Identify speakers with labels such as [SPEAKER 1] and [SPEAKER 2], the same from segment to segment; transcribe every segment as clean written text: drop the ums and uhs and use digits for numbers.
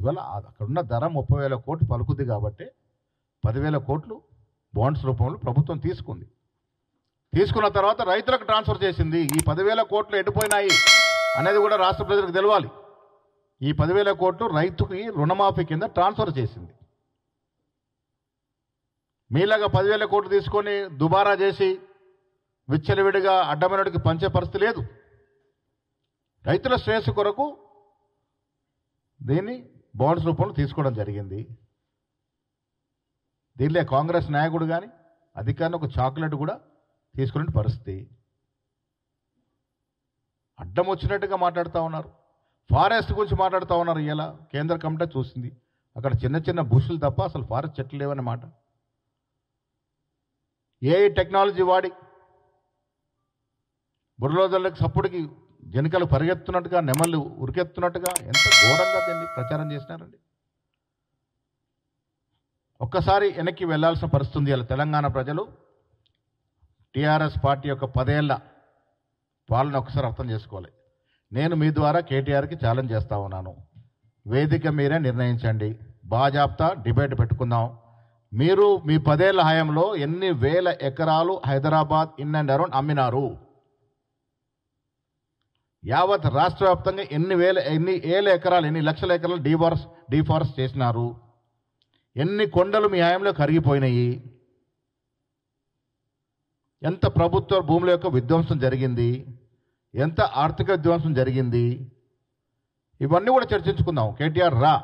[SPEAKER 1] ఇవాళ అక్కడున్న ధర 30,000 కోట్లు పలుకుద్ది కాబట్టి 10,000 కోట్లు బాండ్స్ రూపంలో ప్రభుత్వం తీసుకుంది. తీసుకున్న తర్వాత రైతులకు ట్రాన్స్ఫర్ చేసింది. ఈ 10,000 కోట్లు ఎటుపోయినాయి అనేది కూడా రాష్ట్ర ప్రజలకు తెలవాలి. ఈ 10,000 కోట్లు రైతుకి రుణమాఫీ కింద ట్రాన్స్ఫర్ చేసింది. మీలాగా 10,000 కోట్లు తీసుకొని దుబారా చేసి విచ్చలవిడిగా అడ్డమైనడికి పంచే పరిస్థితి లేదు. రైతుల శ్రేయస్సు కొరకు దీన్ని బాండ్స్ రూపంలో తీసుకోవడం జరిగింది. దీనిలో కాంగ్రెస్ నాయకుడు కానీ అధికారిని ఒక చాక్లెట్ కూడా తీసుకునే పరిస్థితి. అడ్డం వచ్చినట్టుగా మాట్లాడుతూ ఉన్నారు. ఫారెస్ట్ గురించి మాట్లాడుతూ ఉన్నారు. ఇలా కేంద్ర కమిటీ చూసింది, అక్కడ చిన్న చిన్న బుషులు తప్ప అసలు ఫారెస్ట్ చెట్లు లేవనే మాట. ఏఐ టెక్నాలజీ వాడి బుర్రలోదళ్ళకి సప్పుడికి జనికలు పరిగెత్తున్నట్టుగా, నెమళ్ళు ఉరికెత్తున్నట్టుగా ఎంత ఘోరంగా దీన్ని ప్రచారం చేసినారండి. ఒక్కసారి వెనక్కి వెళ్లాల్సిన పరిస్థితి. ఇలా తెలంగాణ ప్రజలు టీఆర్ఎస్ పార్టీ యొక్క 10 ఏళ్ల పాలన ఒకసారి అర్థం చేసుకోవాలి. నేను మీ ద్వారా కేటీఆర్కి ఛాలెంజ్ చేస్తా ఉన్నాను. వేదిక మీరే నిర్ణయించండి. బాజాప్తా డిబేట్ పెట్టుకుందాం. మీరు మీ 10 ఏళ్ల హయాంలో ఎన్ని వేల ఎకరాలు హైదరాబాద్ ఇన్ అండ్ అరౌండ్ అమ్మినారు? యావత్ రాష్ట్ర వ్యాప్తంగా ఎన్ని లక్షల ఎకరాలు డీఫారెస్ట్ చేసినారు? ఎన్ని కొండలు మీ హయాంలో కరిగిపోయినాయి? ఎంత ప్రభుత్వ భూముల యొక్క విధ్వంసం జరిగింది? ఎంత ఆర్థిక విధ్వంసం జరిగింది? ఇవన్నీ కూడా చర్చించుకుందాం. కేటీఆర్ రా,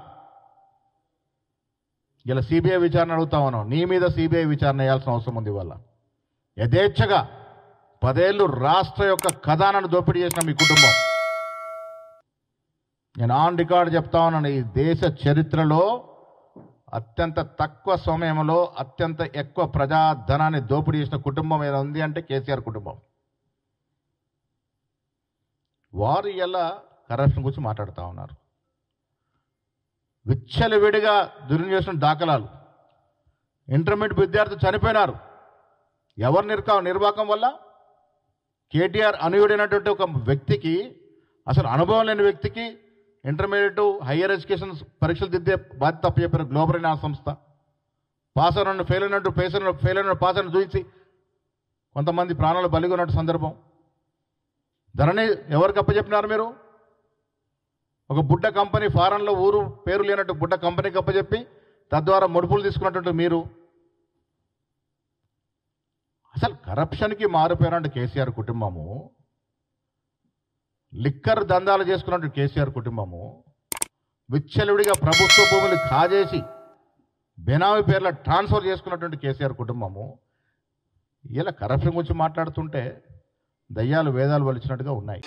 [SPEAKER 1] ఇలా సిబిఐ విచారణ అడుగుతా ఉన్నాం. నీ మీద సిబిఐ విచారణ వేయాల్సిన అవసరం ఉంది. ఇవాళ యథేచ్ఛగా 10 ఏళ్ళు రాష్ట్ర యొక్క ఖజానాను దోపిడీ చేసిన మీ కుటుంబం. నేను ఆన్ రికార్డు చెప్తా ఉన్నాను, ఈ దేశ చరిత్రలో అత్యంత తక్కువ సమయంలో అత్యంత ఎక్కువ ప్రజాధనాన్ని దోపిడీ చేసిన కుటుంబం ఏదో ఉంది అంటే కేసీఆర్ కుటుంబం. వారు ఎలా కరప్షన్ గురించి మాట్లాడుతూ ఉన్నారు. విచ్చలవిడిగా దుర్వినియోగం దాఖలాలు. ఇంటర్మీడియట్ విద్యార్థులు చనిపోయినారు. ఎవరు నిర్వాహకం వల్ల? కేటీఆర్ అనుయుడైనటువంటి ఒక వ్యక్తికి, అసలు అనుభవం లేని వ్యక్తికి ఇంటర్మీడియట్ హయ్యర్ ఎడ్యుకేషన్ పరీక్షలు దిద్దే బాధ్యత అప్పచెప్పారు గ్లోబల్ అయిన సంస్థ. పాస్ అయిన ఫెయిల్ అయినట్టు ఫెయిల్ అయిన పాస్ అయిన చూసి కొంతమంది ప్రాణాలు బలిగొన్నట్టు సందర్భం. ధరణి ఎవరికి అప్పచెప్పినారు మీరు? ఒక బుడ్డ కంపెనీ, ఫారెన్లో ఊరు పేరు లేనట్టు బుడ్డ కంపెనీకి అప్పచెప్పి తద్వారా ముడుపులు తీసుకున్నట్టు మీరు. అసలు కరప్షన్కి మారిపోయినట్టు కేసీఆర్ కుటుంబము, లిక్కర్ దందాలు చేసుకున్నట్టు కేసీఆర్ కుటుంబము, విచ్చలవిడిగా ప్రభుత్వ భూములు కాజేసి బెనామీ పేర్ల ట్రాన్స్ఫర్ చేసుకున్నటువంటి కేసీఆర్ కుటుంబము ఇలా కరప్షన్ గురించి మాట్లాడుతుంటే దయ్యాలు వేదాలు వలిచినట్టుగా ఉన్నాయి.